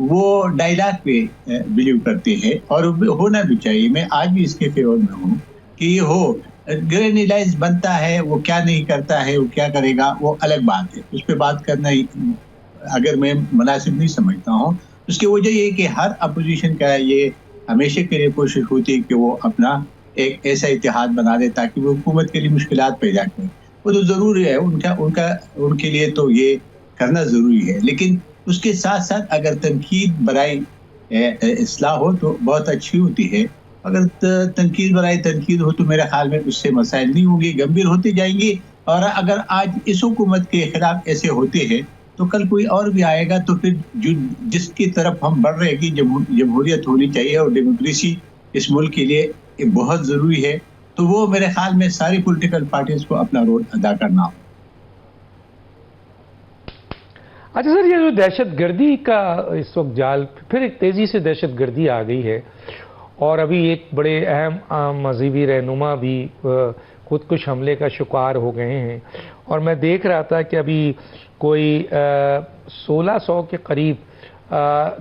وہ ڈائلاگ پہ بلیو کرتے ہیں اور ہونا بھی چاہیے. میں آج بھی اس کے فیور میں ہوں کہ یہ ہو. گرینیلائز بنتا ہے وہ کیا نہیں کرتا ہے وہ کیا کرے گا وہ الگ بات ہے, اس پہ بات کرنا اگر میں مناسب نہیں سمجھتا ہوں. اس کی وجہ یہ کہ ہر اپوزیشن کا یہ ہمیشہ کے لیے کوشش ہوتی ہے کہ وہ اپنا ایک ایسا اتحاد بنا دے تاکہ وہ حکومت کے لیے مشکلات پیدا کریں. وہ تو ضروری ہے, ان کے لیے تو یہ کرنا ضروری ہے, لیکن اس کے ساتھ ساتھ اگر تنقید برائے اصلاح ہو تو بہت اچھی ہوتی ہے. اگر تنقید برائے تنقید ہو تو میرے خیال میں اس سے مسائل نہیں ہوں گے, گمبھیر ہوتے جائیں گے. اور اگر آج اس حکومت کے خلاف ایسے ہوتے ہیں تو کل کوئی اور بھی آئے گا, تو پھر جس کی طرف ہم بڑھ رہے کہ جمہوریت ہونی چاہیے اور ڈیموکریسی اس ملک کے لیے بہت ضروری ہے, تو وہ میرے خیال میں ساری پولیٹیکل پارٹیز کو اپنا رول ادا کرنا ہو. اچھا سر, یہ جو دہشت گردی کا اس وقت جال, پھر ایک تیزی سے دہشت گردی آ گئی ہے اور ابھی ایک بڑے اہم مذہبی رہنما بھی خودکش حملے کا شکار ہو گئے ہیں, اور میں دیکھ رہا تھا کہ ابھی کوئی 1600 کے قریب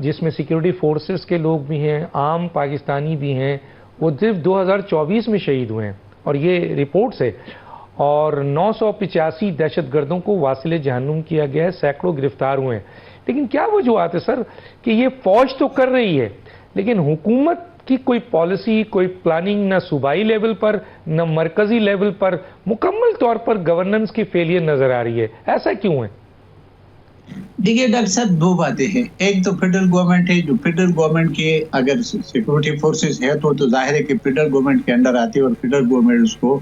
جس میں سیکیورٹی فورسز کے لوگ بھی ہیں, عام پاکستانی بھی ہیں, وہ صرف 2024 میں شہید ہوئے ہیں, اور یہ رپورٹس ہے. اور 985 دہشت گردوں کو واصل جہنم کیا گیا ہے, سینکڑوں گرفتار ہوئے ہیں. لیکن کیا وجوہات ہے سر کہ یہ فوج تو کر رہی ہے لیکن حکومت کی کوئی پالیسی, کوئی پلاننگ نہ صوبائی لیول پر نہ مرکزی لیول پر مکمل طور پر گورننس کی فیلئر نظر آ رہی ہے, ایسا کیوں ہے؟ دیکھیے ڈاکٹر صاحب, دو باتیں ہیں. ایک تو فیڈرل گورنمنٹ ہے, جو فیڈرل گورنمنٹ کے اگر سیکورٹی فورسز ہے تو ظاہر ہے کہ فیڈرل گورنمنٹ کے انڈر آتی ہے اور فیڈرل گورنمنٹ اس کو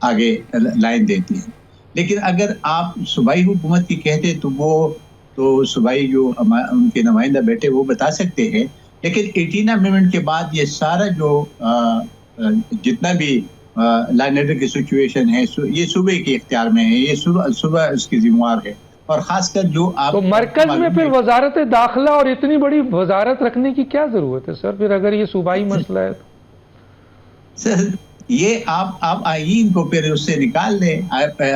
آگے لائن دیتی ہے. لیکن اگر آپ صوبائی حکومت کی کہتے تو وہ تو صوبائی جو ان کے نمائندہ بیٹھے وہ بتا سکتے ہیں. لیکن 18 امendment کے بعد یہ سارا جو جتنا بھی لا اینڈ آرڈر کی سچویشن ہے یہ صوبے کے اختیار میں ہے, یہ صوبہ اس کی ذمہ وار ہے. اور خاص کر جو آپ تو مرکز میں پھر وزارت داخلہ اور اتنی بڑی وزارت رکھنے کی کیا ضرورت ہے سر, پھر اگر یہ صوبائی مسئلہ ہے تو؟ سر یہ آپ آئین کو پھر اس سے نکال دیں.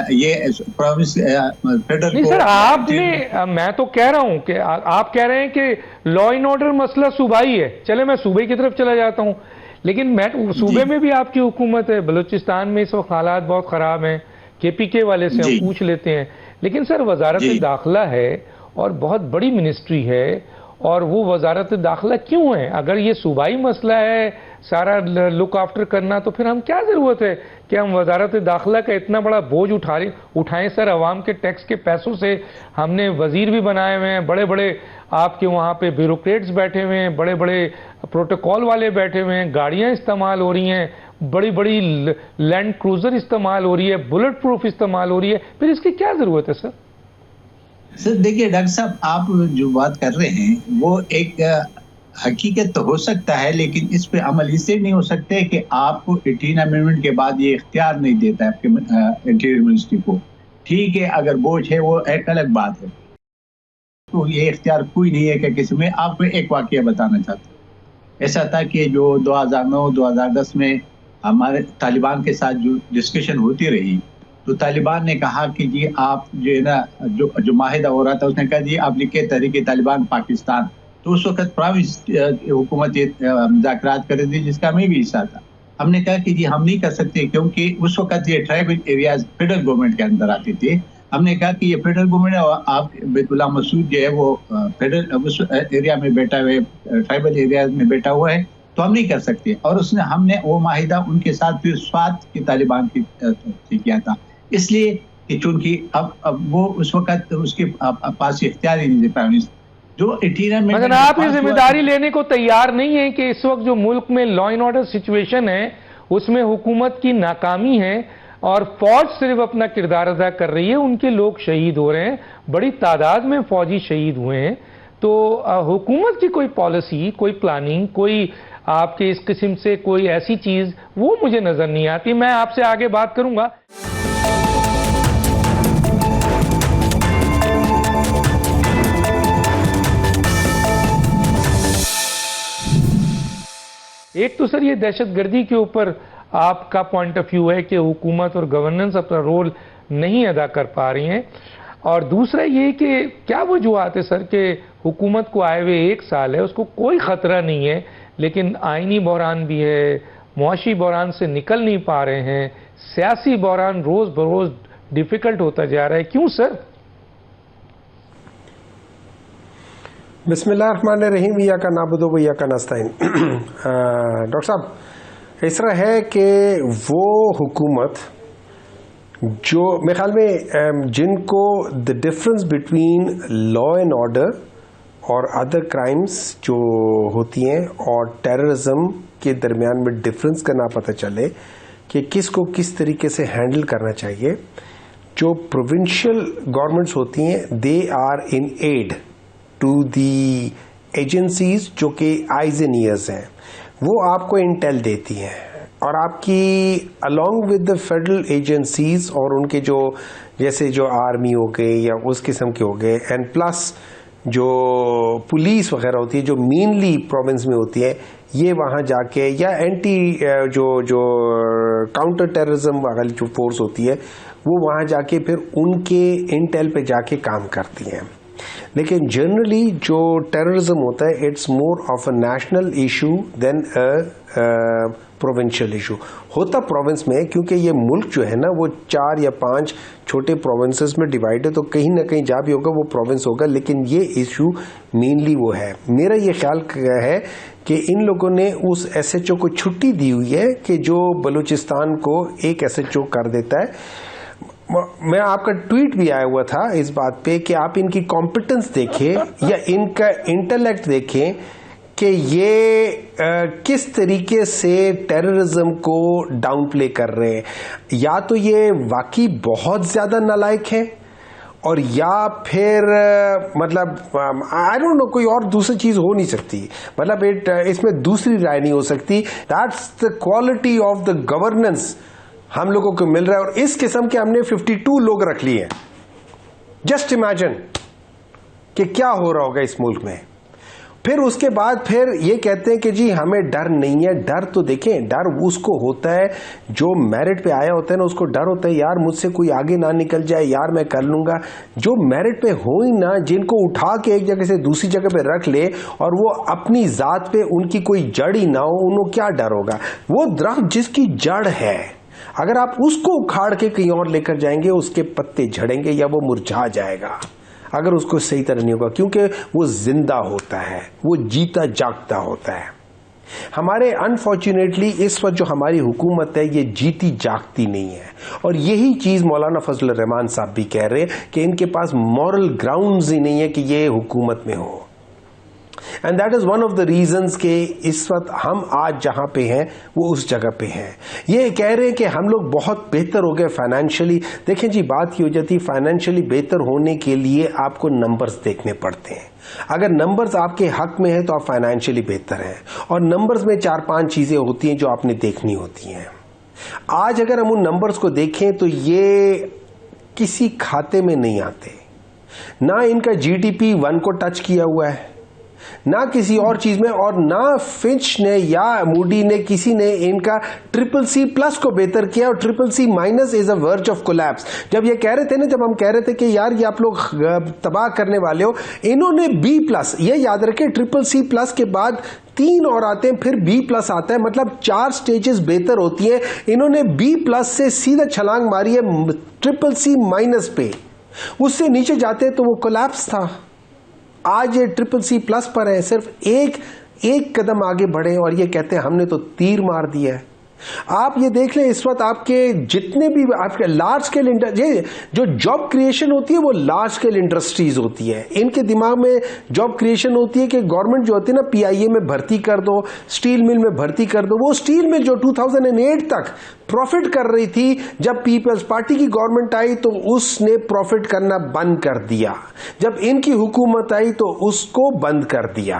یہ فیڈرل نہیں سر, آپ نے, میں تو کہہ رہا ہوں کہ آپ کہہ رہے ہیں کہ لا اینڈ آرڈر مسئلہ صوبائی ہے, چلے میں صوبے کی طرف چلا جاتا ہوں, لیکن صوبے میں بھی آپ کی حکومت ہے. بلوچستان میں اس وقت حالات بہت خراب ہیں, کے پی کے والے سے ہم پوچھ لیتے ہیں. لیکن سر وزارت داخلہ ہے اور بہت بڑی منسٹری ہے, اور وہ وزارت داخلہ کیوں ہے؟ اگر یہ صوبائی مسئلہ ہے سارا لک آفٹر کرنا, تو پھر ہم کیا ضرورت ہے کہ ہم وزارت داخلہ کا اتنا بڑا بوجھ اٹھائیں سر؟ عوام کے ٹیکس کے پیسوں سے ہم نے وزیر بھی بنائے ہوئے ہیں, بڑے بڑے آپ کے وہاں پہ بیوروکریٹس بیٹھے ہوئے ہیں, بڑے بڑے پروٹوکول والے بیٹھے ہوئے ہیں, گاڑیاں استعمال ہو رہی ہیں, بڑی بڑی لینڈ کروزر استعمال ہو رہی ہے, بلٹ پروف استعمال ہو رہی ہے, پھر اس کی کیا ضرورت ہے سر؟ سر دیکھیے ڈاکٹر صاحب, آپ جو بات کر رہے ہیں وہ ایک حقیقت تو ہو سکتا ہے, لیکن اس پہ عمل اس سے نہیں ہو سکتے کہ آپ کو 18 امendment کے بعد یہ اختیار نہیں دیتا ہے آپ کے انٹیریئر منسٹری کو. ٹھیک ہے, اگر بوجھ ہے وہ ایک الگ بات ہے, تو یہ اختیار کوئی نہیں ہے کہ کسی میں. آپ کو ایک واقعہ بتانا چاہتا ہوں. ایسا تھا کہ جو 2009-2010 میں ہمارے طالبان کے ساتھ جو ڈسکشن ہوتی رہی, تو طالبان نے کہا کہ جی آپ جو ہے نا جو معاہدہ ہو رہا تھا اس نے کہا جی آپ لکھے تحریک طالبان پاکستان. تو اس وقت پراوینس حکومت مذاکرات کر رہی تھی جس کا میں بھی حصہ تھا. ہم نے کہا کہ جی ہم نہیں کر سکتے کیونکہ اس وقت یہ ٹرائبل ایریاز فیڈرل گورنمنٹ کے اندر آتے تھے. ہم نے کہا کہ یہ فیڈرل گورنمنٹ آپ بیت اللہ مسعود جو ہے وہ فیڈرل اس ایریا میں بیٹھا ہوئے ٹرائبل ایریاز میں بیٹھا ہوا ہے, تو ہم نہیں کر سکتے. اور ہم نے وہ معاہدہ ان کے ساتھ پھر سوات کی طالبان کی کیا تھا, اس لیے کہ چونکہ اب وہ اس وقت اس کے پاس اختیار ہی نہیں تھے. جو 18 میں مگر آپ یہ ذمہ داری لینے کو تیار نہیں ہیں کہ اس وقت جو ملک میں لا اینڈ آرڈر سچویشن ہے اس میں حکومت کی ناکامی ہے اور فوج صرف اپنا کردار ادا کر رہی ہے, ان کے لوگ شہید ہو رہے ہیں, بڑی تعداد میں فوجی شہید ہوئے ہیں. تو حکومت کی کوئی پالیسی, کوئی پلاننگ, کوئی آپ کے اس قسم سے کوئی ایسی چیز وہ مجھے نظر نہیں آتی. میں آپ سے آگے بات کروں گا. ایک تو سر یہ دہشت گردی کے اوپر آپ کا پوائنٹ آف ویو ہے کہ حکومت اور گورننس اپنا رول نہیں ادا کر پا رہی ہیں. اور دوسرا یہ کہ کیا وجوہات ہے سر کہ حکومت کو آئے ہوئے 1 سال ہے، اس کو کوئی خطرہ نہیں ہے، لیکن آئینی بحران بھی ہے، معاشی بحران سے نکل نہیں پا رہے ہیں، سیاسی بحران روز بروز ڈیفیکلٹ ہوتا جا رہا ہے، کیوں سر؟ بسم اللہ الرحمن الرحیم، ایاک نعبد و ایاک نستعین۔ ڈاکٹر صاحب، اس طرح ہے کہ وہ حکومت جو میرے خیال میں جن کو the difference between law and order اور ادر کرائمز جو ہوتی ہیں اور ٹیررزم کے درمیان میں ڈفرنس کا نہ پتہ چلے کہ کس کو کس طریقے سے ہینڈل کرنا چاہیے، جو پروونشل گورنمنٹس ہوتی ہیں they are in aid to the agencies جو کہ آئیز اینڈ ایئرز ہیں، وہ آپ کو انٹیل دیتی ہیں اور آپ کی along with the federal agencies اور ان کے جو جیسے جو آرمی ہو گئے یا اس قسم کے ہو گئے اینڈ پلس جو پولیس وغیرہ ہوتی ہے جو مینلی پروونس میں ہوتی ہے، یہ وہاں جا کے یا اینٹی جو کاؤنٹر ٹیررزم والی جو فورس ہوتی ہے وہ وہاں جا کے پھر ان کے انٹیل پہ جا کے کام کرتی ہیں۔ لیکن جنرلی جو ٹیررزم ہوتا ہے it's more of a national issue than a provincial issue ہوتا پروونس میں، کیونکہ یہ ملک جو ہے نا وہ 4 یا 5 چھوٹے پروونسز میں ڈیوائڈ ہے، تو کہیں نہ کہیں جہاں بھی ہوگا وہ پروونس ہوگا، لیکن یہ ایشو مینلی وہ ہے۔ میرا یہ خیال ہے کہ ان لوگوں نے اس ایس ایچ او کو چھٹی دی ہوئی ہے کہ جو بلوچستان کو ایک ایس ایچ او کر دیتا ہے۔ میں آپ کا ٹویٹ بھی آیا ہوا تھا اس بات پہ کہ آپ ان کی کمپیٹنس دیکھیں یا ان کا انٹلیکٹ دیکھیں کہ یہ کس طریقے سے ٹیررزم کو ڈاؤن پلے کر رہے ہیں، یا تو یہ واقعی بہت زیادہ نالائق ہیں اور یا پھر مطلب آئی ڈونٹ نو کوئی اور دوسری چیز ہو نہیں سکتی، مطلب اس میں دوسری رائے نہیں ہو سکتی۔ That's the quality of the governance ہم لوگوں کو مل رہا ہے، اور اس قسم کے ہم نے 52 لوگ رکھ لیے ہیں۔ جسٹ امیجن کہ کیا ہو رہا ہوگا اس ملک میں۔ پھر اس کے بعد پھر یہ کہتے ہیں کہ جی ہمیں ڈر نہیں ہے۔ ڈر تو دیکھیں، ڈر اس کو ہوتا ہے جو میرٹ پہ آیا ہوتا ہے نا، اس کو ڈر ہوتا ہے یار مجھ سے کوئی آگے نہ نکل جائے، یار میں کر لوں گا۔ جو میرٹ پہ ہو ہی نہ، جن کو اٹھا کے ایک جگہ سے دوسری جگہ پہ رکھ لے اور وہ اپنی ذات پہ ان کی کوئی جڑ ہی نہ ہو، انہوں کیا ڈر ہوگا؟ وہ درخت جس کی جڑ ہے، اگر آپ اس کو اکھاڑ کے کہیں اور لے کر جائیں گے، اس کے پتے جھڑیں گے یا وہ مرجھا جائے گا اگر اس کو صحیح طرح نہیں ہوگا، کیونکہ وہ زندہ ہوتا ہے، وہ جیتا جاگتا ہوتا ہے۔ ہمارے انفارچونیٹلی اس وقت جو ہماری حکومت ہے یہ جیتی جاگتی نہیں ہے، اور یہی چیز مولانا فضل الرحمان صاحب بھی کہہ رہے ہیں کہ ان کے پاس مورل گراؤنڈز ہی نہیں ہے کہ یہ حکومت میں ہو۔ And that is one of the reasons کہ اس وقت ہم آج جہاں پہ ہیں وہ اس جگہ پہ ہیں۔ یہ کہہ رہے ہیں کہ ہم لوگ بہت بہتر ہو گئے فائنینشلی۔ دیکھیں جی بات یہ ہو جاتی ہے، فائنینشلی بہتر ہونے کے لیے آپ کو نمبرز دیکھنے پڑتے ہیں۔ اگر نمبرز آپ کے حق میں ہیں تو آپ فائنینشلی بہتر ہیں، اور نمبرز میں 4-5 چیزیں ہوتی ہیں جو آپ نے دیکھنی ہوتی ہیں۔ آج اگر ہم ان نمبرز کو دیکھیں تو یہ کسی کھاتے میں نہیں آتے، نہ ان کا جی ڈی پی 1 کو ٹچ کیا ہوا ہے، نہ کسی اور چیز میں، اور نہ فچ نے یا موڈی نے کسی نے ان کا CCC+ کو بہتر کیا، اور CCC- is a verge of collapse. جب یہ کہہ رہے تھے نا، جب ہم کہہ رہے تھے کہ یار یہ آپ لوگ تباہ کرنے والے ہو، انہوں نے B+، یہ یاد رکھیں CCC+ کے بعد 3 اور آتے ہیں، پھر B+ آتا ہے، مطلب 4 سٹیجز بہتر ہوتی ہیں۔ انہوں نے B+ سے سیدھا چھلانگ ماری ہے CCC- پہ، اس سے نیچے جاتے تو وہ کولیپس تھا۔ آج یہ CCC+ پر ہے، صرف ایک قدم آگے بڑھے اور یہ کہتے ہیں ہم نے تو تیر مار دیا ہے۔ آپ یہ دیکھ لیں اس وقت آپ کے جتنے بھی آپ کے لارج اسکیل جو جاب کریشن ہوتی ہے وہ لارج اسکیل انڈسٹریز ہوتی ہے، ان کے دماغ میں جاب کریشن ہوتی ہے کہ گورنمنٹ جو ہوتی ہے نا PIA میں بھرتی کر دو، اسٹیل مل میں بھرتی کر دو۔ وہ اسٹیل مل جو 2008 تک پروفٹ کر رہی تھی، جب پیپلز پارٹی کی گورنمنٹ آئی تو اس نے پروفٹ کرنا بند کر دیا، جب ان کی حکومت آئی تو اس کو بند کر دیا۔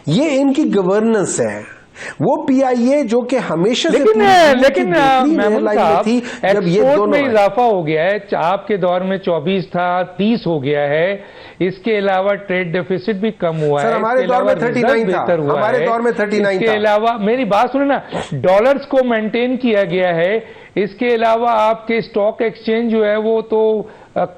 یہ ان کی گورننس ہے۔ وہ PIA جو کہ ہمیشہ سے لیکن محمود صاحب جب یہ ایکسپورٹ دونوں میں اضافہ ہو گیا ہے، آپ کے دور میں 24 تھا، 30 ہو گیا ہے۔ اس کے علاوہ ٹریڈ ڈیفیسٹ بھی کم ہوا ہے، ہمارے دور میں 39 تھا، ہمارے دور میں 39 اس کے علاوہ میری بات سنیں نا، ڈالرز کو مینٹین کیا گیا ہے۔ اس کے علاوہ آپ کے اسٹاک ایکسچینج جو ہے وہ تو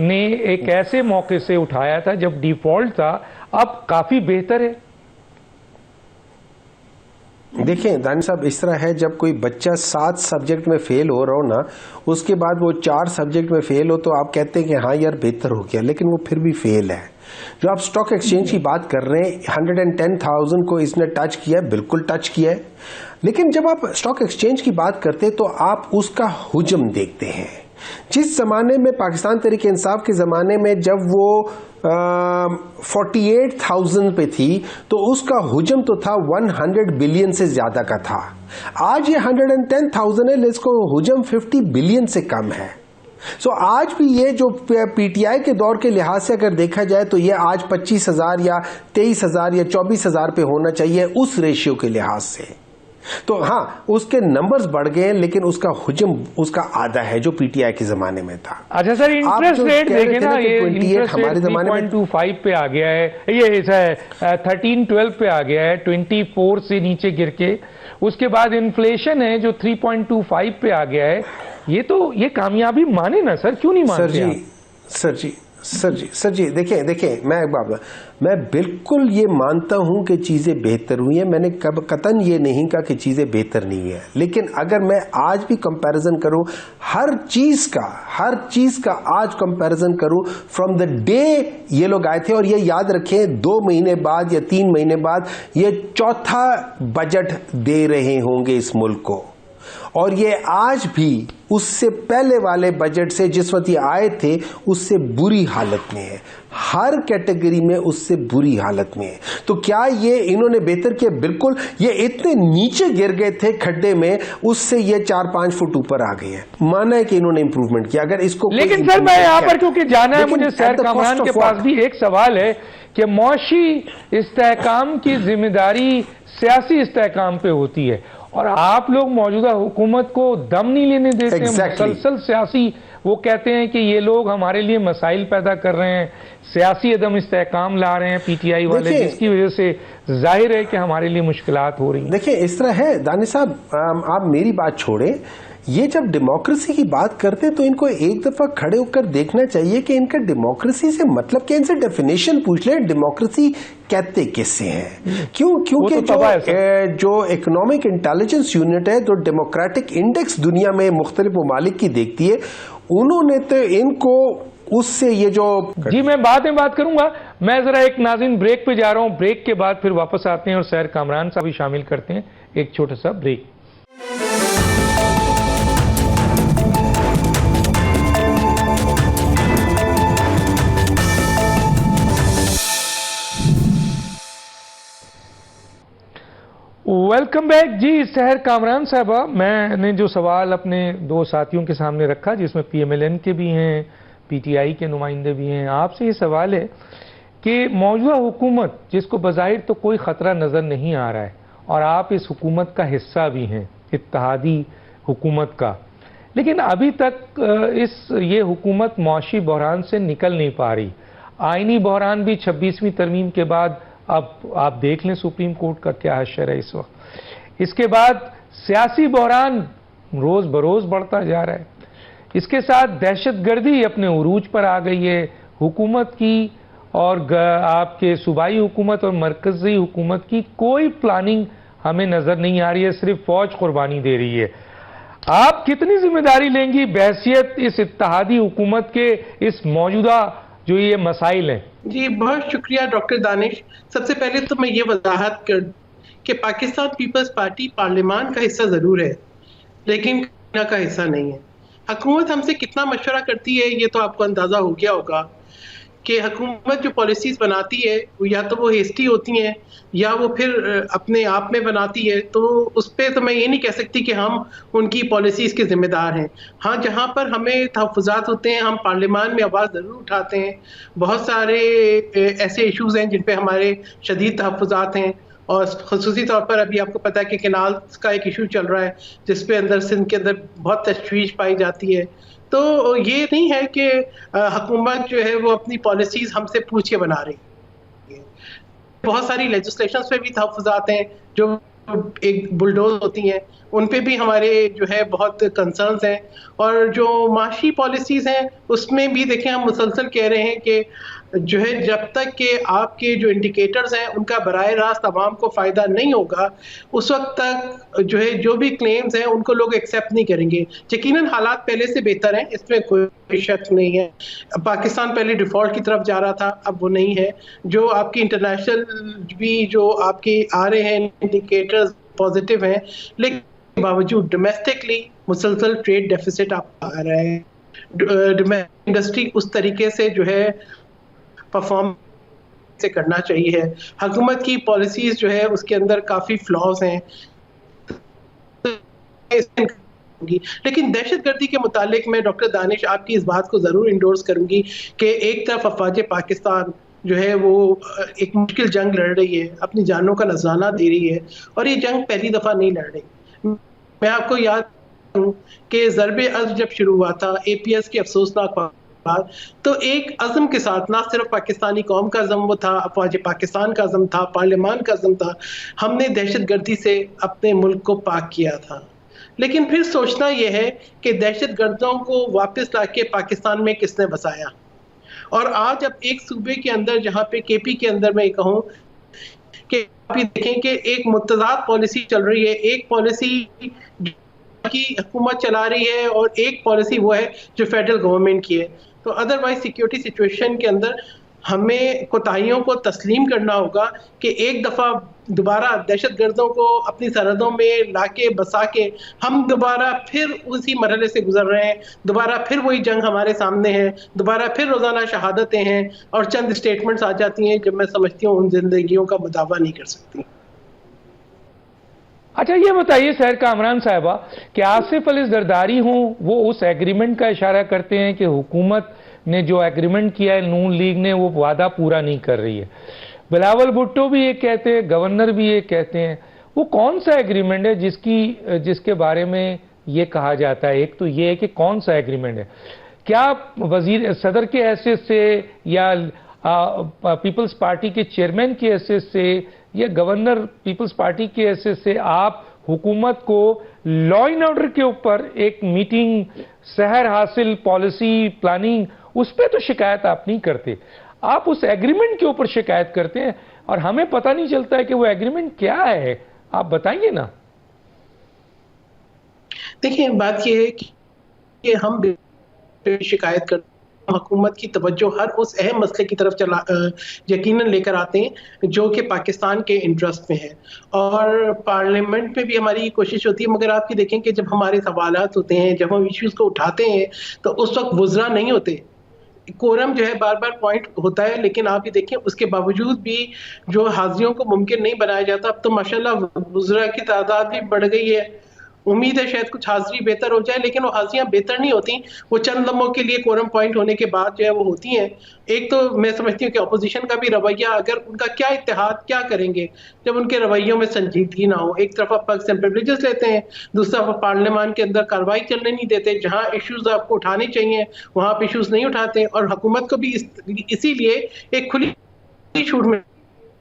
نے ایک ایسے موقع سے اٹھایا تھا جب ڈیفالٹ تھا، اب کافی بہتر ہے؟ دیکھیں دانی صاحب، اس طرح ہے جب کوئی بچہ 7 سبجیکٹ میں فیل ہو رہا ہو نا، اس کے بعد وہ 4 سبجیکٹ میں فیل ہو، تو آپ کہتے ہیں کہ ہاں یار بہتر ہو گیا، لیکن وہ پھر بھی فیل ہے. جو آپ سٹاک ایکسچینج کی بات کر رہے ہیں، 110,000 کو اس نے ٹچ کیا ہے، بالکل ٹچ کیا ہے، لیکن جب آپ سٹاک ایکسچینج کی بات کرتے تو آپ اس کا حجم دیکھتے ہیں. جس زمانے میں پاکستان تحریک انصاف کے زمانے میں جب وہ 48,000 پہ تھی تو اس کا حجم تو تھا 100 بلین سے زیادہ کا تھا. آج یہ 110,000 ہے، اس کو حجم 50 بلین سے کم ہے. سو آج بھی یہ جو پی ٹی آئی کے دور کے لحاظ سے اگر دیکھا جائے تو یہ آج 25,000 یا 23,000 یا 24,000 پہ ہونا چاہیے اس ریشیو کے لحاظ سے. تو ہاں اس کے نمبرز بڑھ گئے لیکن اس کا حجم اس کا آدھا ہے جو پی ٹی آئی کے زمانے میں تھا. اچھا سر، انٹرسٹ ریٹ دیکھیں نا، یہ انٹرسٹ ریٹ 3.25 پہ آ گیا ہے، یہ 13-12 پہ آ گیا ہے 24 سے نیچے گر کے. اس کے بعد انفلیشن ہے جو 3.25 پہ آ گیا ہے. یہ کامیابی مانے نا سر، کیوں نہیں مانتے آپ؟ سر جی دیکھیں میں ایک بات، میں بالکل یہ مانتا ہوں کہ چیزیں بہتر ہوئی ہیں. میں نے قطعاً یہ نہیں کہا کہ چیزیں بہتر نہیں ہوئی ہیں، لیکن اگر میں آج بھی کمپیریزن کروں ہر چیز کا آج کمپیریزن کروں فرام دا ڈے یہ لوگ آئے تھے، اور یہ یاد رکھیں 2 مہینے بعد یا 3 مہینے بعد یہ چوتھا بجٹ دے رہے ہوں گے اس ملک کو، اور یہ آج بھی اس سے پہلے والے بجٹ سے جس وقت یہ آئے تھے اس سے بری حالت میں ہے، ہر کیٹیگری میں اس سے بری حالت میں ہے. تو کیا یہ انہوں نے بہتر کیا؟ بالکل. یہ اتنے نیچے گر گئے تھے کھڈے میں، اس سے یہ 4-5 فٹ اوپر آ گئے ہیں. مانا ہے کہ انہوں نے امپروومنٹ کیا. اگر اس کو لیکن سر میں یہاں پر کیونکہ جانا ہے مجھے، سیر کامران کے پاس بھی ایک سوال ہے کہ معاشی استحکام کی ذمہ داری سیاسی استحکام پہ ہوتی ہے، اور آپ لوگ موجودہ حکومت کو دم نہیں لینے دیتے ہیں. مسلسل سیاسی وہ کہتے ہیں کہ یہ لوگ ہمارے لیے مسائل پیدا کر رہے ہیں، سیاسی عدم استحکام لا رہے ہیں پی ٹی آئی والے، جس کی وجہ سے ظاہر ہے کہ ہمارے لیے مشکلات ہو رہی ہیں. دیکھیں اس طرح ہے دانش صاحب، آپ میری بات چھوڑیں، یہ جب ڈیموکریسی کی بات کرتے تو ان کو ایک دفعہ کھڑے ہو کر دیکھنا چاہیے کہ ان کا ڈیموکریسی سے مطلب کیا. ان سے ڈیفینیشن پوچھ لیں، ڈیموکریسی کہتے کس سے ہیں؟ کیونکہ جو اکنامک انٹیلیجنس یونٹ ہے، جو ڈیموکریٹک انڈیکس دنیا میں مختلف ممالک کی دیکھتی ہے، انہوں نے تو ان کو اس سے یہ جو جی میں بات کروں گا. میں ذرا ایک ناظرین بریک پہ جا رہا ہوں، بریک کے بعد پھر واپس آتے ہیں اور سیر کامران صاحب بھی شامل کرتے ہیں. ایک چھوٹا سا بریک. Welcome back. جی سحر کامران صاحبہ، میں نے جو سوال اپنے 2 ساتھیوں کے سامنے رکھا جس میں پی ایم ایل این کے بھی ہیں، پی ٹی آئی کے نمائندے بھی ہیں، آپ سے یہ سوال ہے کہ موجودہ حکومت جس کو بظاہر تو کوئی خطرہ نظر نہیں آ رہا ہے، اور آپ اس حکومت کا حصہ بھی ہیں، اتحادی حکومت کا، لیکن ابھی تک یہ حکومت معاشی بحران سے نکل نہیں پا رہی. آئینی بحران بھی 26ویں ترمیم کے بعد اب آپ دیکھ لیں سپریم کورٹ کا کیا حشر ہے اس وقت. اس کے بعد سیاسی بحران روز بروز بڑھتا جا رہا ہے. اس کے ساتھ دہشت گردی اپنے عروج پر آ گئی ہے. حکومت کی اور آپ کے صوبائی حکومت اور مرکزی حکومت کی کوئی پلاننگ ہمیں نظر نہیں آ رہی ہے، صرف فوج قربانی دے رہی ہے. آپ کتنی ذمہ داری لیں گی بحیثیت اس اتحادی حکومت کے اس موجودہ جو یہ مسائل ہیں؟ جی بہت شکریہ ڈاکٹر دانش. سب سے پہلے تو میں یہ وضاحت کر کہ پاکستان پیپلز پارٹی پارلیمان کا حصہ ضرور ہے لیکن کابینہ کا حصہ نہیں ہے. حکومت ہم سے کتنا مشورہ کرتی ہے یہ تو آپ کو اندازہ ہو گیا ہوگا کہ حکومت جو پالیسیز بناتی ہے یا تو وہ ہیسٹی ہوتی ہیں یا وہ پھر اپنے آپ میں بناتی ہے. تو اس پہ تو میں یہ نہیں کہہ سکتی کہ ہم ان کی پالیسیز کے ذمہ دار ہیں. ہاں جہاں پر ہمیں تحفظات ہوتے ہیں ہم پارلیمان میں آواز ضرور اٹھاتے ہیں. بہت سارے ایسے ایشوز ہیں جن پہ ہمارے شدید تحفظات ہیں، اور خصوصی طور پر ابھی آپ کو پتا ہے کہ کینالز کا ایک ایشو چل رہا ہے جس پہ اندر سندھ کے اندر بہت تشویش پائی جاتی ہے. تو یہ نہیں ہے کہ حکومت جو ہے وہ اپنی پالیسیز ہم سے پوچھ کے بنا رہی ہے. بہت ساری لیجسلیشنز پہ بھی تحفظات ہیں جو ایک بلڈوز ہوتی ہیں ان پہ بھی ہمارے جو ہے بہت کنسرنز ہیں، اور جو معاشی پالیسیز ہیں اس میں بھی دیکھیں ہم مسلسل کہہ رہے ہیں کہ جو ہے جب تک کہ آپ کے جو انڈیکیٹرز ہیں ان کا براہ راست عوام کو فائدہ نہیں ہوگا اس وقت تک جو ہے جو بھی کلیمز ہیں ان کو لوگ ایکسیپٹ نہیں کریں گے۔ یقیناً حالات پہلے سے بہتر ہیں، اس میں کوئی شک نہیں ہے۔ پاکستان پہلے ڈیفالٹ کی طرف جا رہا تھا، اب وہ نہیں ہے۔ جو آپ کی انٹرنیشنل بھی جو آپ کے آ رہے ہیں انڈیکیٹرز پازیٹیو ہیں، لیکن باوجود ڈومیسٹکلی مسلسل ٹریڈ ڈیفیسٹ آپ آ رہا ہے۔ ڈومیسٹک انڈسٹری اس طریقے سے جو ہے پرفارم سے کرنا چاہیے۔ حکومت کی پالیسیز جو ہے اس کے اندر کافی فلاز ہیں، لیکن دہشت گردی کے متعلق میں ڈاکٹر دانش آپ کی اس بات کو ضرور انڈورس کروں گی کہ ایک طرف افواج پاکستان جو ہے وہ ایک مشکل جنگ لڑ رہی ہے، اپنی جانوں کا نذرانہ دے رہی ہے، اور یہ جنگ پہلی دفعہ نہیں لڑ رہی۔ میں آپ کو یاد کروں کہ ضرب عزم جب شروع ہوا تھا اے پی ایس کے افسوسناک تو ایک عزم کے ساتھ نہ صرف پاکستانی قوم کا عزم وہ تھا، افواج پاکستان کا عزم تھا، پارلیمان کا عزم تھا، ہم نے دہشت گردی سے اپنے ملک کو پاک کیا تھا۔ لیکن پھر سوچنا یہ ہے کہ دہشت گردوں کو واپس لا کے پاکستان میں کس نے بسایا، اور آج اب ایک صوبے کے اندر جہاں پہ کے پی کے اندر میں یہ کہوں کہ آپ دیکھیں کہ ایک متضاد پالیسی چل رہی ہے، ایک پالیسی کی حکومت چلا رہی ہے اور ایک پالیسی وہ ہے جو فیڈرل گورنمنٹ کی ہے۔ تو ادروائز سیکیورٹی سچویشن کے اندر ہمیں کوتاہیوں کو تسلیم کرنا ہوگا کہ ایک دفعہ دوبارہ دہشت گردوں کو اپنی سرحدوں میں لا کے بسا کے ہم دوبارہ پھر اسی مرحلے سے گزر رہے ہیں، دوبارہ پھر وہی جنگ ہمارے سامنے ہے، دوبارہ پھر روزانہ شہادتیں ہیں اور چند اسٹیٹمنٹس آ جاتی ہیں جب میں سمجھتی ہوں ان زندگیوں کا مداوع نہیں کر سکتی۔ اچھا یہ بتائیے سحر کامران صاحبہ کہ آصف علی زرداری ہوں وہ اس ایگریمنٹ کا اشارہ کرتے ہیں کہ حکومت نے جو ایگریمنٹ کیا ہے نون لیگ نے وہ وعدہ پورا نہیں کر رہی ہے، بلاول بھٹو بھی یہ کہتے ہیں، گورنر بھی یہ کہتے ہیں، وہ کون سا ایگریمنٹ ہے جس کے بارے میں یہ کہا جاتا ہے؟ ایک تو یہ ہے کہ کون سا ایگریمنٹ ہے، کیا وزیر صدر کے حیثیت سے یا پیپلز پارٹی کے چیئرمین کی حیثیت سے یا گورنر پیپلز پارٹی کی حیثیت سے آپ حکومت کو لا اینڈ آرڈر کے اوپر ایک میٹنگ، سحر حاصل، پالیسی پلاننگ، اس پہ تو شکایت آپ نہیں کرتے، آپ اس ایگریمنٹ کے اوپر شکایت کرتے ہیں اور ہمیں پتہ نہیں چلتا ہے کہ وہ ایگریمنٹ کیا ہے؟ آپ بتائیں گے نا؟ دیکھیں بات یہ ہے کہ ہم شکایت کرتے ہیں، حکومت کی توجہ ہر اس اہم مسئلے کی طرف یقیناً لے کر آتے ہیں جو کہ پاکستان کے انٹرسٹ میں ہے، اور پارلیمنٹ میں بھی ہماری کوشش ہوتی ہے، مگر آپ کی دیکھیں کہ جب ہمارے سوالات ہوتے ہیں، جب ہم ایشوز کو اٹھاتے ہیں تو اس وقت وزراء نہیں ہوتے، کورم جو ہے بار بار پوائنٹ ہوتا ہے، لیکن آپ یہ دیکھیں اس کے باوجود بھی جو حاضریوں کو ممکن نہیں بنایا جاتا۔ اب تو ماشاءاللہ وزراء کی تعداد بھی بڑھ گئی ہے، امید ہے شاید کچھ حاضری بہتر ہو جائے، لیکن وہ حاضریاں بہتر نہیں ہوتی، وہ چند لمحوں کے لیے کورم پوائنٹ ہونے کے بعد جو ہے وہ ہوتی ہیں۔ ایک تو میں سمجھتی ہوں کہ اپوزیشن کا بھی رویہ، اگر ان کا کیا اتحاد کیا کریں گے جب ان کے رویوں میں سنجیدگی نہ ہو۔ ایک طرف آپ پاکستان پریولیجز لیتے ہیں، دوسرا آپ پارلیمان کے اندر کارروائی چلنے نہیں دیتے، جہاں ایشوز آپ کو اٹھانے چاہیے وہاں آپ ایشوز نہیں اٹھاتے، اور حکومت کو بھی اسی لیے ایک کھلی چھوٹ میں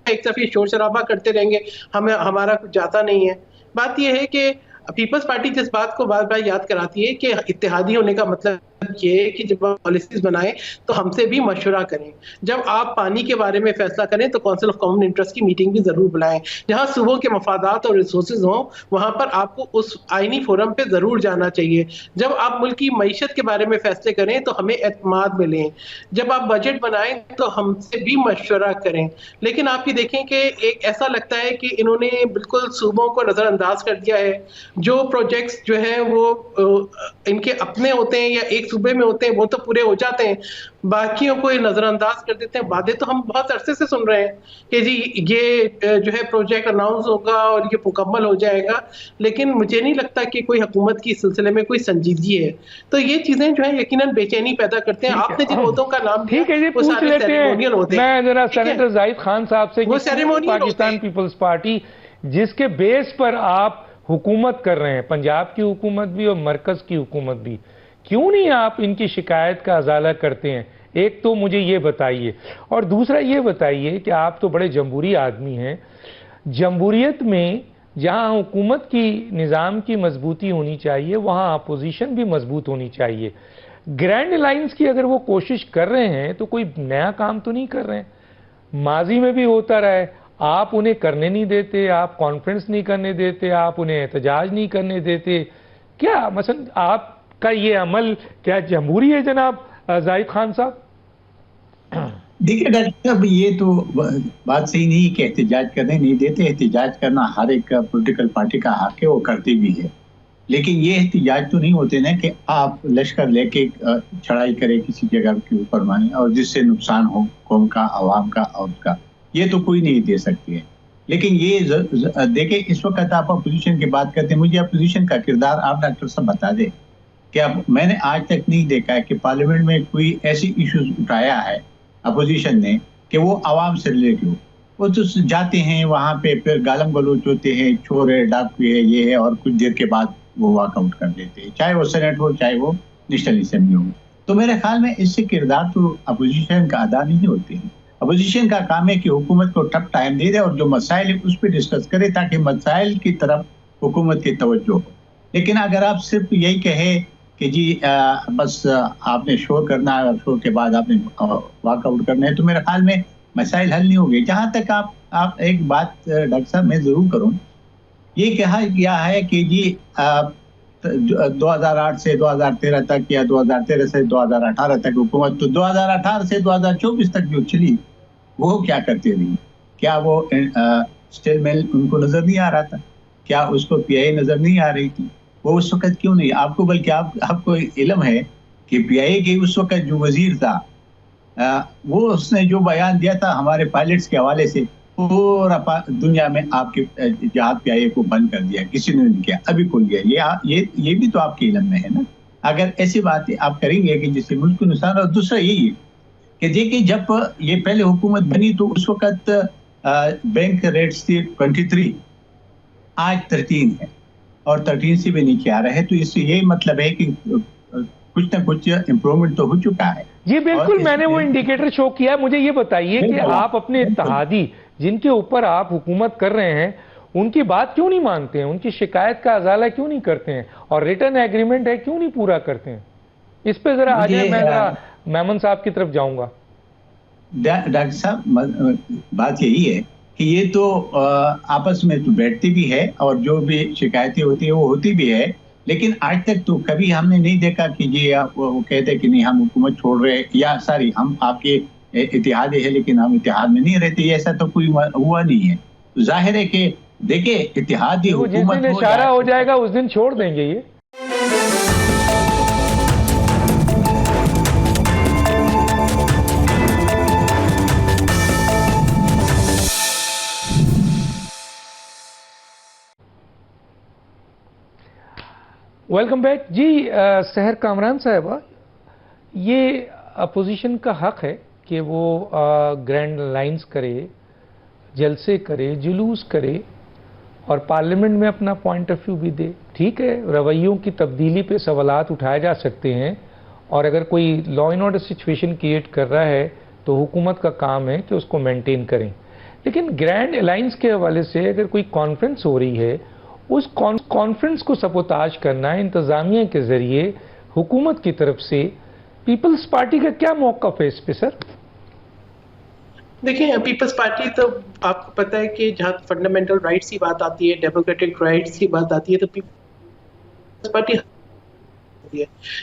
ایک طرف یہ شور شرابہ کرتے رہیں گے، ہمارا کچھ جاتا نہیں ہے۔ بات یہ ہے کہ پیپلز پارٹی جس بات کو بار بار یاد کراتی ہے کہ اتحادی ہونے کا مطلب یہ ہے کہ جب آپ پالیسیز بنائیں تو ہم سے بھی مشورہ کریں، جب آپ پانی کے بارے میں فیصلہ کریں تو کونسل آف کامن انٹرسٹ کی میٹنگ بھی ضرور بلائیں، جہاں صوبوں کے مفادات اور ریسورسز ہوں وہاں پر آپ کو اس آئینی فورم پہ ضرور جانا چاہیے، جب آپ ملک کی معیشت کے بارے میں فیصلے کریں تو ہمیں اعتماد ملیں، جب آپ بجٹ بنائیں تو ہم سے بھی مشورہ کریں۔ لیکن آپ یہ دیکھیں کہ ایک ایسا لگتا ہے کہ انہوں نے بالکل صوبوں کو نظر انداز کر دیا ہے، جو پروجیکٹس جو ہیں وہ ان کے اپنے ہوتے ہیں یا ایک صوبے میں ہوتے ہیں وہ تو پورے ہو جاتے ہیں، باقیوں کو یہ نظر انداز کر دیتے ہیں۔ وعدے تو ہم بہت عرصے سے سن رہے ہیں کہ جی یہ جو ہے پروجیکٹ اناؤنس ہوگا اور یہ مکمل ہو جائے گا، لیکن مجھے نہیں لگتا کہ کوئی حکومت کی اس سلسلے میں کوئی سنجیدگی ہے، تو یہ چیزیں جو ہیں یقیناً بے چینی پیدا کرتے ہیں۔ آپ نے جن عہدوں کا نام ٹھیک ہے جی پوچھ لیتے ہیں، میں ذرا سینیٹر زاہد خان صاحب سے پاکستان پیپلز پارٹی جس کے بیس پر آپ حکومت کر رہے ہیں، پنجاب کی حکومت بھی اور مرکز کی حکومت بھی، کیوں نہیں آپ ان کی شکایت کا ازالہ کرتے ہیں؟ ایک تو مجھے یہ بتائیے، اور دوسرا یہ بتائیے کہ آپ تو بڑے جمہوری آدمی ہیں، جمہوریت میں جہاں حکومت کی نظام کی مضبوطی ہونی چاہیے وہاں اپوزیشن بھی مضبوط ہونی چاہیے. گرینڈ الائنس کی اگر وہ کوشش کر رہے ہیں تو کوئی نیا کام تو نہیں کر رہے ہیں. ماضی میں بھی ہوتا رہا ہے, آپ انہیں کرنے نہیں دیتے, آپ کانفرنس نہیں کرنے دیتے, آپ انہیں احتجاج نہیں کرنے دیتے. کیا مثلا آپ کا یہ عمل کیا جمہوری ہے جناب زاہد خان صاحب؟ دیکھیے ڈاکٹر صاحب, یہ تو بات صحیح نہیں کہ احتجاج کرنے نہیں دیتے. احتجاج کرنا ہر ایک پولیٹیکل پارٹی کا حق ہے, وہ کرتے بھی ہے. لیکن یہ احتجاج تو نہیں ہوتے نا کہ آپ لشکر لے کے چڑھائی کرے کسی جگہ کے اوپر مانے اور جس سے نقصان ہو قوم کا, عوام کا اور اس کا. یہ تو کوئی نہیں دے سکتی ہے. لیکن یہ دیکھیں اس وقت آپ اپوزیشن کی بات کرتے ہیں, مجھے اپوزیشن کا کردار آپ ڈاکٹر صاحب بتا دیں کہ اب میں نے آج تک نہیں دیکھا ہے کہ پارلیمنٹ میں کوئی ایسی ایشوز اٹھایا ہے اپوزیشن نے کہ وہ عوام سے ریلیٹ ہو. وہ تو جاتے ہیں وہاں پہ, پھر گالم گلوچ ہوتے ہیں, چور ہے, ڈاکو ہے, یہ ہے, اور کچھ دیر کے بعد وہ واک آؤٹ کر دیتے ہیں, چاہے وہ سینٹ ہو چاہے وہ نیشنل اسمبلی ہو. تو میرے خیال میں اس سے کردار تو اپوزیشن کا ادا نہیں ہوتے ہیں. اپوزیشن کا کام ہے کہ حکومت کو ٹف ٹائم دے دے اور جو مسائل ہے اس پہ ڈسکس کرے تاکہ مسائل کی طرف حکومت کی توجہ ہو. لیکن اگر آپ صرف یہی کہے کہ جی بس آپ نے شور کرنا ہے اور شور کے بعد آپ نے واک آؤٹ کرنا ہے, تو میرے خیال میں مسائل حل نہیں ہو گئے. جہاں تک آپ ایک بات ڈاکٹر صاحب میں ضرور کروں, یہ کہا گیا ہے کہ جی 2008 سے 2013 تک یا 2013 سے 2018 تک حکومت, تو 2018 سے 2024 تک جو چلی وہ کیا کرتے رہی؟ کیا وہ اسٹیل مل ان کو نظر نہیں آ رہا تھا؟ کیا اس کو پی آئی نظر نہیں آ رہی تھی؟ وہ اس وقت کیوں نہیں آپ کو, بلکہ آپ کو علم ہے کہ پی آئی کے اس وقت جو وزیر تھا وہ اس نے جو بیان دیا تھا ہمارے پائلٹس کے حوالے سے, پورا دنیا میں آپ کے جہاز پی آئی کو بند کر دیا, کسی نے نہیں کیا, ابھی کھل گیا. یہ بھی تو آپ کے علم میں ہے نا. اگر ایسی باتیں آپ کریں گے کہ جس سے ملک کو نقصان. اور دوسرا یہی ہے کہ دیکھیے جب یہ پہلے حکومت بنی تو اس وقت بینک ریٹس تھی 23, آج 13 ہے اور 13 سے بھی نیچے آ رہے ہیں. تو اس سے یہی مطلب ہے کہ کچھ نہ کچھ امپرومنٹ تو ہو چکا ہے. جی بالکل, میں نے وہ انڈیکیٹر شو کیا. مجھے یہ بتائیے کہ آپ اپنے اتحادی جن کے اوپر آپ حکومت کر رہے ہیں ان کی بات کیوں نہیں مانتے ہیں, ان کی شکایت کا ازالہ کیوں نہیں کرتے ہیں, اور ریٹرن ایگریمنٹ ہے کیوں نہیں پورا کرتے ہیں؟ اس پہ ذرا آ جائیں, میں ذرا میمن صاحب کی طرف جاؤں گا. ڈاکٹر صاحب بات یہی ہے کہ یہ تو آپس میں تو بیٹھتی بھی ہے اور جو بھی شکایتیں ہوتی ہیں وہ ہوتی بھی ہے, لیکن آج تک تو کبھی ہم نے نہیں دیکھا کہ جی وہ کہتے کہ نہیں ہم حکومت چھوڑ رہے, یا ساری ہم آپ کے اتحادی ہے لیکن ہم اتحاد میں نہیں رہتے, ایسا تو کوئی ہوا نہیں ہے. ظاہر ہے کہ دیکھیں اتحادی حکومت جس دن اشارہ ہو جائے گا اس دن چھوڑ دیں گے. یہ ویلکم بیک. جی سحر کامران صاحبہ, یہ اپوزیشن کا حق ہے کہ وہ گرینڈ لائنز کرے, جلسے کرے, جلوس کرے اور پارلیمنٹ میں اپنا پوائنٹ آف ویو بھی دے. ٹھیک ہے, رویوں کی تبدیلی پہ سوالات اٹھائے جا سکتے ہیں, اور اگر کوئی law and order situation create کر رہا ہے تو حکومت کا کام ہے کہ اس کو مینٹین کریں. لیکن گرینڈ الائنس کے حوالے سے اگر کوئی کانفرنس ہو رہی ہے, اس کانفرنس کو سبوتاج کرنا انتظامیہ کے ذریعے حکومت کی طرف سے, پیپلز پارٹی کا کیا موقف ہے اس پہ سر؟ دیکھیں پیپلز پارٹی تو آپ کو پتہ ہے کہ جہاں فنڈامنٹل رائٹس کی بات آتی ہے, ڈیموکریٹک رائٹس کی بات آتی ہے, تو پیپلز پارٹی ہے.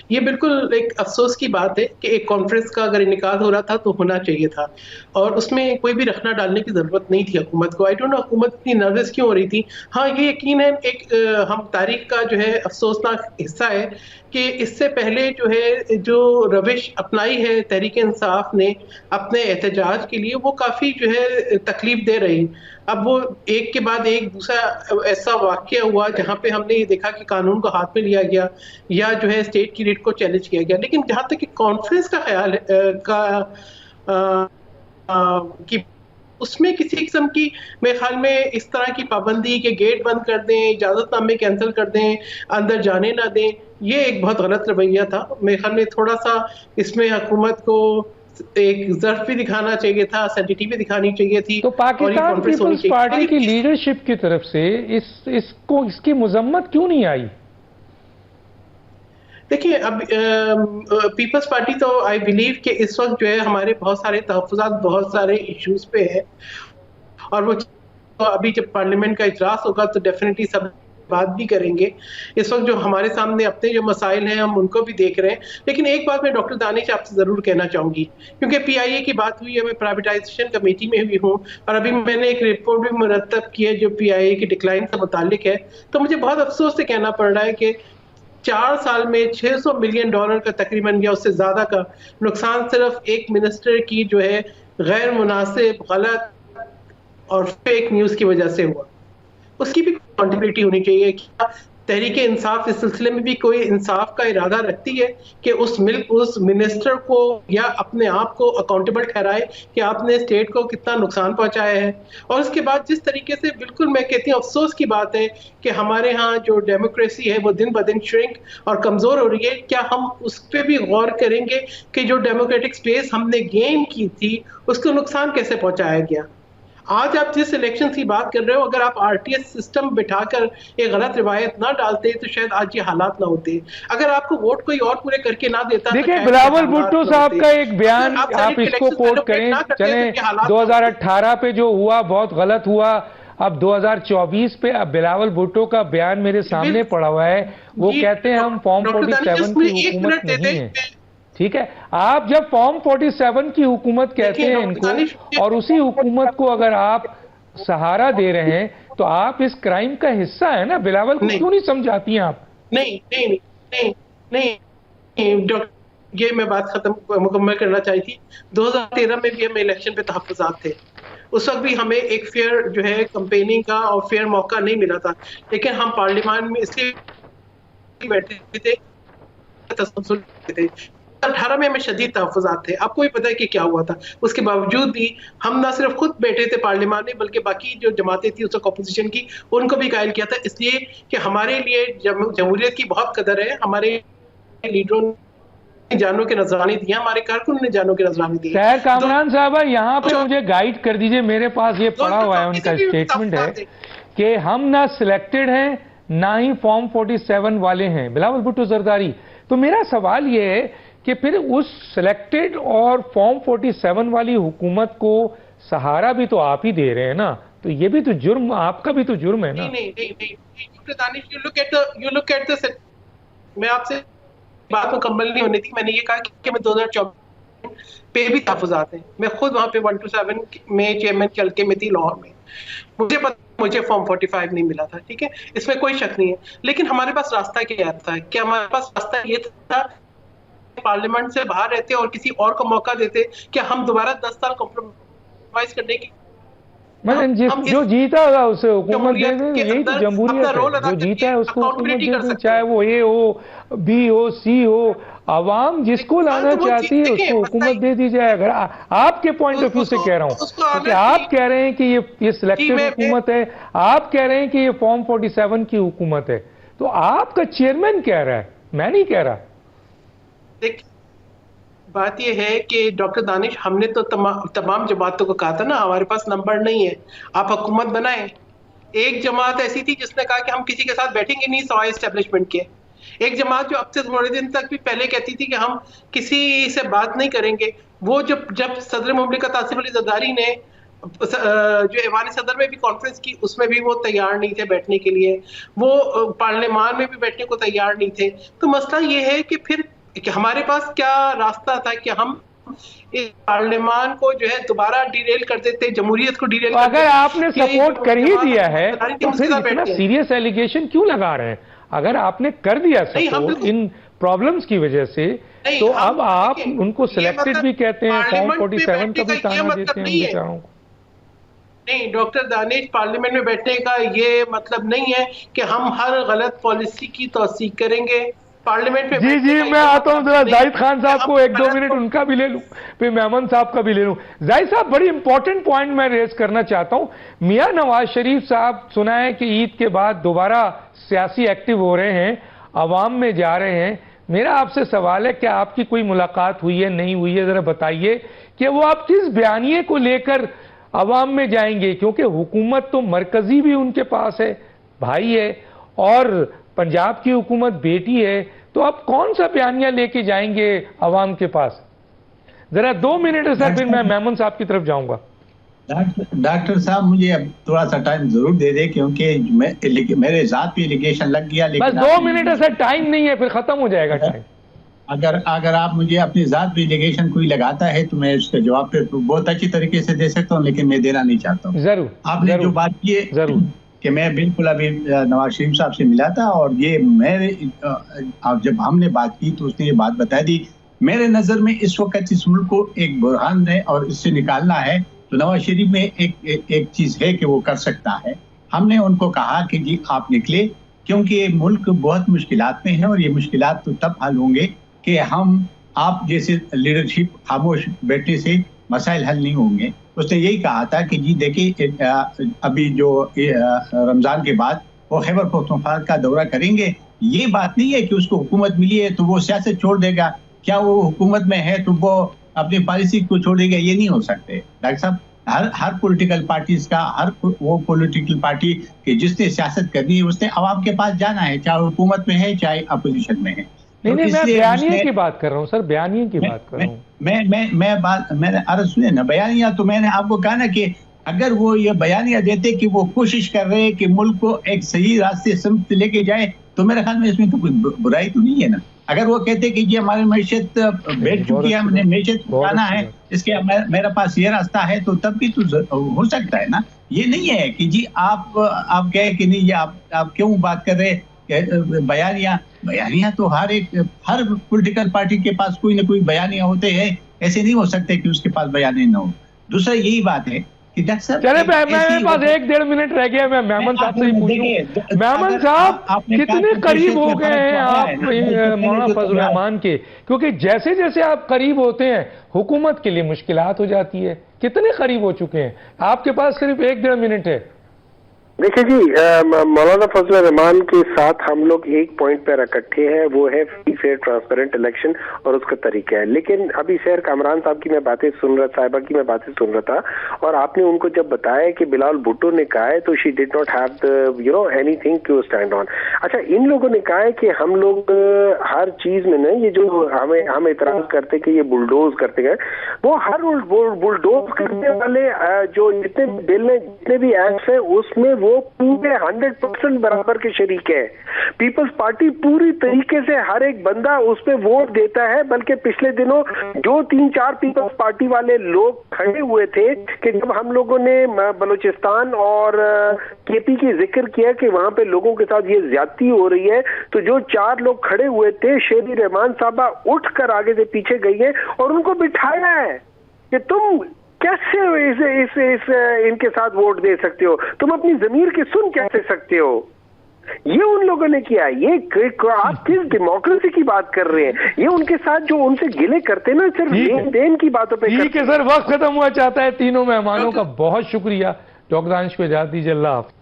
یہ بالکل ایک افسوس کی بات ہے کہ ایک کانفرنس کا اگر انعقاد ہو رہا تھا تو ہونا چاہیے تھا, اور اس میں کوئی بھی رخنہ ڈالنے کی ضرورت نہیں تھی حکومت کو. آئی ڈونٹ نو حکومت اتنی نروس کیوں ہو رہی تھی. ہاں یہ یقیناً ایک ہم تاریخ کا جو ہے افسوسناک حصہ ہے کہ اس سے پہلے جو ہے جو روش اپنائی ہے تحریک انصاف نے اپنے احتجاج کے لیے, وہ کافی جو ہے تکلیف دے رہی. اب وہ ایک کے بعد ایک دوسرا ایسا واقعہ ہوا جہاں پہ ہم نے یہ دیکھا کہ قانون کو ہاتھ میں لیا گیا یا جو ہے اسٹیٹ کی ریٹ کو چیلنج کیا گیا. لیکن جہاں تک کہ کانفرنس کا خیال کہ اس میں کسی قسم کی میرے خیال میں اس طرح کی پابندی کہ گیٹ بند کر دیں, اجازت نامے کینسل کر دیں, اندر جانے نہ دیں, یہ ایک بہت غلط رویہ تھا. میرے خیال میں تھوڑا سا اس میں حکومت کو ایک ظرف بھی دکھانا چاہیے تھا, سینسٹیوٹی بھی دکھانی چاہیے تھی. تو پاکستان پیپلز پارٹی کی لیڈرشپ کی طرف سے اس کی مذمت کیوں نہیں آئی؟ دیکھیے اب پیپلز پارٹی تو آئی بلیو کہ اس وقت جو ہے ہمارے بہت سارے تحفظات بہت سارے ایشوز پہ ہیں, اور وہ ابھی جب پارلیمنٹ کا اجلاس ہوگا تو ڈیفینیٹلی سب بات بھی کریں گے. اس وقت جو ہمارے سامنے اپنے جو مسائل ہیں ہم ان کو بھی دیکھ رہے ہیں. لیکن ایک بات میں ڈاکٹر دانش آپ سے ضرور کہنا چاہوں گی, کیونکہ پی آئی اے کی بات ہوئی ہے, میں پرائیویٹائزیشن کمیٹی میں بھی ہوں, اور ابھی میں نے ایک رپورٹ بھی مرتب کی ہے جو پی آئی اے کی ڈکلائن سے متعلق ہے. تو مجھے بہت افسوس سے کہنا پڑ رہا ہے کہ 4 سال میں $600 ملین کا تقریباً یا اس سے زیادہ کا نقصان صرف ایک منسٹر کی جو ہے غیر مناسب, غلط اور فیک نیوز کی وجہ سے ہوا. اس کی بھی اکاؤنٹیبلٹی ہونی چاہیے. کیا تحریک انصاف اس سلسلے میں بھی کوئی انصاف کا ارادہ رکھتی ہے کہ اس منسٹر کو یا اپنے آپ کو اکاؤنٹیبل ٹھہرائے کہ آپ نے اسٹیٹ کو کتنا نقصان پہنچایا ہے؟ اور اس کے بعد جس طریقے سے, بالکل میں کہتی ہوں افسوس کی بات ہے کہ ہمارے ہاں جو ڈیموکریسی ہے وہ دن بدن شرنک اور کمزور ہو رہی ہے. کیا ہم اس پہ بھی غور کریں گے کہ جو ڈیموکریٹک سپیس ہم نے گین کی تھی اس کو نقصان کیسے پہنچایا گیا؟ آج آپ جس الیکشن کی بات کر رہے ہو, اگر آپ آر ٹی ایس سسٹم بٹھا کر ایک غلط روایت نہ ڈالتے تو شاید آج یہ حالات نہ ہوتے. اگر آپ کو ووٹ کوئی اور پورے کر کے نہ دیتا, دیکھیں بلاول بھٹو صاحب کا ایک بیان آپ اس کو کوٹ کریں, چلیں 2018 پہ جو ہوا بہت غلط ہوا, اب 2024 پہ اب بلاول بھٹو کا بیان میرے سامنے پڑا ہوا ہے. وہ کہتے ہیں ہم فارم 47 کی حکومت نہیں ہیں. ٹھیک ہے, آپ جب فارم 47 کی حکومت کہتے ہیں ان کو, اور اسی حکومت کو اگر آپ سہارا دے رہے ہیں تو آپ اس کرائم کا حصہ ہے نا. بلاول کو کیوں نہیں سمجھاتی ہیں آپ؟ نہیں, یہ میں بات مکمل کرنا چاہی تھی. 2013 میں بھی ہمیں الیکشن پہ تحفظات تھے, اس وقت بھی ہمیں ایک فیئر جو ہے کمپیننگ کا اور فیئر موقع نہیں ملا تھا, لیکن ہم پارلیمان میں اس لیے بیٹھے تھے, تسلسل تھے. 2018 میں ہمیں شدید تحفظات تھے, آپ کو بھی پتا ہے کہ کیا ہوا تھا. اس کے باوجود بھی ہم نہ صرف خود بیٹھے تھے پارلیمان میں, بلکہ باقی جو جماعتیں تھیں اس وقت اپوزیشن کی, ان کو بھی قائل کیا تھا, اس لیے کہ ہمارے لیے جمہوریت کی بہت قدر ہے. ہمارے لیڈروں نے جانوں کے نذرانے دیے, ہمارے کارکنوں نے جانوں کے نذرانے دیے. سیر کامران صاحبہ یہاں پہ مجھے گائیڈ کر دیجئے, میرے پاس یہ پڑا ہوا ہے ان کا اسٹیٹمنٹ ہے کہ ہم نہ سلیکٹڈ ہیں نہ ہی فارم 47 والے ہیں, بلاول بھٹو زرداری. تو میرا سوال یہ ہے کہ پھر اس سلیکٹڈ اور فارم 47 والی حکومت کو سہارا بھی تو آپ ہی دے رہے ہیں نا, تو یہ بھی تو جرم, آپ کا بھی تو جرم ہے نا. میں آپ سے بات مکمل نہیں ہونے تھی. میں نے یہ کہا کہ میں 2024 پہ بھی تحفظات ہیں. میں خود وہاں پہ 127 میں چیئرمین کے حلقے میں تھی لاہور میں. مجھے فارم 45 نہیں ملا تھا, ٹھیک ہے, اس میں کوئی شک نہیں ہے. لیکن ہمارے پاس راستہ کیا تھا؟ کیا ہمارے پاس راستہ یہ تھا پارلیمنٹ سے باہر رہتے اور کسی اور کو موقع دیتے؟ کیا ہم دوبارہ 10 سال کمپرومائز کرنے کی, جو جیتا ہوگا اسے حکومت دے دیں, یہی تو جمہوریت ہے. جو جیتا ہے اس کو حکومت دے دیں, چاہے وہ اے ہو, بی ہو, سی ہو. عوام جس کو لانا چاہتی ہے اس کو حکومت دے دی جائے. اگر آپ کے پوائنٹ آف ویو سے کہہ رہا ہوں, کیونکہ آپ کہہ رہے ہیں کہ یہ سلیکٹڈ حکومت ہے, آپ کہہ رہے ہیں کہ یہ فارم 47 کی حکومت ہے, تو آپ کا چیئرمین کہہ رہا ہے, میں نہیں کہہ رہا. بات یہ ہے کہ ڈاکٹر دانش, ہم نے تو تمام جماعتوں کو کہا تھا نا, ہمارے پاس نمبر نہیں ہے, آپ حکومت بنائیں. ایک جماعت ایسی تھی جس نے کہا کہ ہم کسی کے ساتھ بیٹھیں گے نہیں سوائے اسٹیبلشمنٹ کے. ایک جماعت جو اب سے تھوڑے دن تک بھی پہلے کہتی تھی کہ ہم کسی سے بات نہیں کریں گے. وہ جب صدر مملکت آصف علی زرداری نے جو ایوان صدر میں بھی کانفرنس کی, اس میں بھی وہ تیار نہیں تھے بیٹھنے کے لیے, وہ پارلیمان میں بھی بیٹھنے کو تیار نہیں تھے. تو مسئلہ یہ ہے کہ پھر کہ ہمارے پاس کیا راستہ تھا کہ ہم پارلیمان کو جو ہے دوبارہ ڈیریل کر دیتے, جمہوریت کو ڈیریل کر دیتے. اگر آپ نے سپورٹ کر ہی دیا ہے تو پھر اتنا سیریس ایلیگیشن کیوں لگا رہے ہیں؟ اگر آپ نے کر دیا سپورٹ ان پرابلمز کی وجہ سے, تو اب آپ ان کو سلیکٹڈ بھی کہتے ہیں, فارم 47 کا بھی تانا دیتے ہیں بیچاروں کو. نہیں ڈاکٹر دانش, پارلیمنٹ میں بیٹھنے کا یہ مطلب نہیں ہے کہ ہم ہر غلط پالیسی کی توثیق کریں گے. پارلیمنٹ میں جی میں آتا ہوں ذرا زاہد خان صاحب کو 1-2 منٹ ان کا بھی لے لوں, پھر میمن صاحب کا بھی لے لوں. زاہد صاحب, بڑی امپورٹنٹ پوائنٹ میں ریز کرنا چاہتا ہوں. میاں نواز شریف صاحب سنا ہے کہ عید کے بعد دوبارہ سیاسی ایکٹیو ہو رہے ہیں, عوام میں جا رہے ہیں. میرا آپ سے سوال ہے کہ آپ کی کوئی ملاقات ہوئی ہے نہیں ہوئی ہے، ذرا بتائیے کہ وہ آپ کس بیانیے کو لے کر عوام میں جائیں گے، کیونکہ حکومت تو مرکزی بھی ان کے پاس ہے، بھائی ہے، اور پنجاب کی حکومت بیٹی ہے، تو آپ کون سا بیانیہ لے کے جائیں گے عوام کے پاس؟ ذرا 2 منٹ ہے سر، پھر میں میمن صاحب کی طرف جاؤں گا۔ ڈاکٹر صاحب مجھے اب تھوڑا سا ٹائم ضرور دے دے، کیونکہ میرے ذات پہ الیگیشن لگ گیا، بس 2 منٹ ہے سر، ٹائم نہیں ہے، پھر ختم ہو جائے گا ٹائم۔ اگر آپ مجھے اپنی ذات پہ الیگیشن کوئی لگاتا ہے تو میں اس کا جواب پھر بہت اچھی طریقے سے دے سکتا ہوں، لیکن میں دینا نہیں چاہتا ہوں۔ ضرور آپ نے جو بات کی ہے ضرور کہ میں بالکل ابھی نواز شریف صاحب سے ملا تھا، اور یہ جب ہم نے بات کی تو اس نے یہ بات بتا دی۔ میرے نظر میں اس وقت اس ملک کو ایک بحران ہے اور اس سے نکالنا ہے، تو نواز شریف میں ایک چیز ہے کہ وہ کر سکتا ہے۔ ہم نے ان کو کہا کہ جی آپ نکلے، کیونکہ یہ ملک بہت مشکلات میں ہے، اور یہ مشکلات تو تب حل ہوں گے کہ آپ جیسے لیڈرشپ خاموش بیٹھنے سے مسائل حل نہیں ہوں گے۔ اس نے یہی کہا تھا کہ جی دیکھیں ابھی جو رمضان کے بعد وہ خیبر پختونخوا کا دورہ کریں گے، یہ بات نہیں ہے کہ اس کو حکومت ملی ہے تو وہ سیاست چھوڑ دے گا، کیا وہ حکومت میں ہے تو وہ اپنی پالیسی کو چھوڑ دے گا، یہ نہیں ہو سکتے ڈاکٹر صاحب۔ ہر پولیٹیکل پارٹیز کا، ہر وہ پولیٹیکل پارٹی کہ جس نے سیاست کرنی ہے اس نے عوام کے پاس جانا ہے، چاہے حکومت میں ہے چاہے اپوزیشن میں ہے۔ نہیں میں بیانیے کی بات کر رہا ہوں سر، بیانیے کی بات کر رہا ہوں۔ میں نے عرض سنے نا بیانیہ، تو میں نے آپ کو کہا نا کہ اگر وہ یہ بیانیہ دیتے کہ وہ کوشش کر رہے کہ ملک کو ایک صحیح راستے سمت لے کے جائے، تو میرے خیال میں اس میں تو کوئی برائی تو نہیں ہے نا۔ اگر وہ کہتے کہ یہ ہماری معیشت بیٹھ چکی ہے، ہم نے معیشت اٹھانا ہے، اس کے میرے پاس یہ راستہ ہے، تو تب بھی تو ہو سکتا ہے نا۔ یہ نہیں ہے کہ جی آپ کہے کہ نہیں، یہ آپ کیوں بات کر رہے بیانیہ تو ہر پولیٹیکل پارٹی کے پاس کوئی نہ کوئی بیانیہ ہوتے ہیں، ایسے نہیں ہو سکتے کہ اس کے پاس بیانیہ نہ ہو۔ دوسرا یہی بات ہے کہ ڈاکٹر صاحب چلے میرے پاس 1-1.5 منٹ رہ گیا، میں میمن صاحب سے ہی پوچھوں۔ میمن صاحب کتنے قریب ہو گئے ہیں آپ مولانا فضل الرحمان کے؟ کیونکہ جیسے جیسے آپ قریب ہوتے ہیں حکومت کے لیے مشکلات ہو جاتی ہے، کتنے قریب ہو چکے ہیں؟ آپ کے پاس صرف 1-1.5 منٹ ہے۔ دیکھیں جی، مولانا فضل الرحمان کے ساتھ ہم لوگ ایک پوائنٹ پہ اکٹھے ہیں، وہ ہے فری فیئر ٹرانسپیرنٹ الیکشن اور اس کا طریقہ ہے۔ لیکن ابھی سیر کامران صاحب کی میں باتیں سن رہا، صاحبہ کی میں باتیں سن رہا تھا، اور آپ نے ان کو جب بتایا کہ بلاول بھٹو نے کہا ہے تو she did not have anything to stand on. اچھا، ان لوگوں نے کہا ہے کہ ہم لوگ ہر چیز میں نا، یہ جو ہم اعتراض کرتے کہ یہ بلڈوز کرتے گئے، وہ ہر بلڈوز کرنے والے جو جتنے بل ہیں، جتنے بھی ایکٹس ہیں، اس میں وہ پورے 100% برابر کے شریک ہے۔ پیپلز پارٹی پوری طریقے سے ہر ایک بندہ اس پہ ووٹ دیتا ہے، بلکہ پچھلے دنوں جو 3-4 پیپلز پارٹی والے لوگ کھڑے ہوئے تھے کہ جب ہم لوگوں نے بلوچستان اور کے پی کی ذکر کیا کہ وہاں پہ لوگوں کے ساتھ یہ زیادتی ہو رہی ہے، تو جو 4 لوگ کھڑے ہوئے تھے، شیری رحمان صاحبہ اٹھ کر آگے سے پیچھے گئی ہے اور ان کو بٹھایا ہے کہ تم کیسے ان کے ساتھ ووٹ دے سکتے ہو، تم اپنی ضمیر کی سن کیسے سکتے ہو؟ یہ ان لوگوں نے کیا۔ یہ آپ کس ڈیموکریسی کی بات کر رہے ہیں؟ یہ ان کے ساتھ جو ان سے گلے کرتے نا، صرف لین دین کی باتوں پہ۔ ٹھیک ہے سر، وقت ختم ہوا چاہتا ہے۔ تینوں مہمانوں کا بہت شکریہ۔ ڈاکٹر دانش کو اجازت دیجیے، اللہ حافظ۔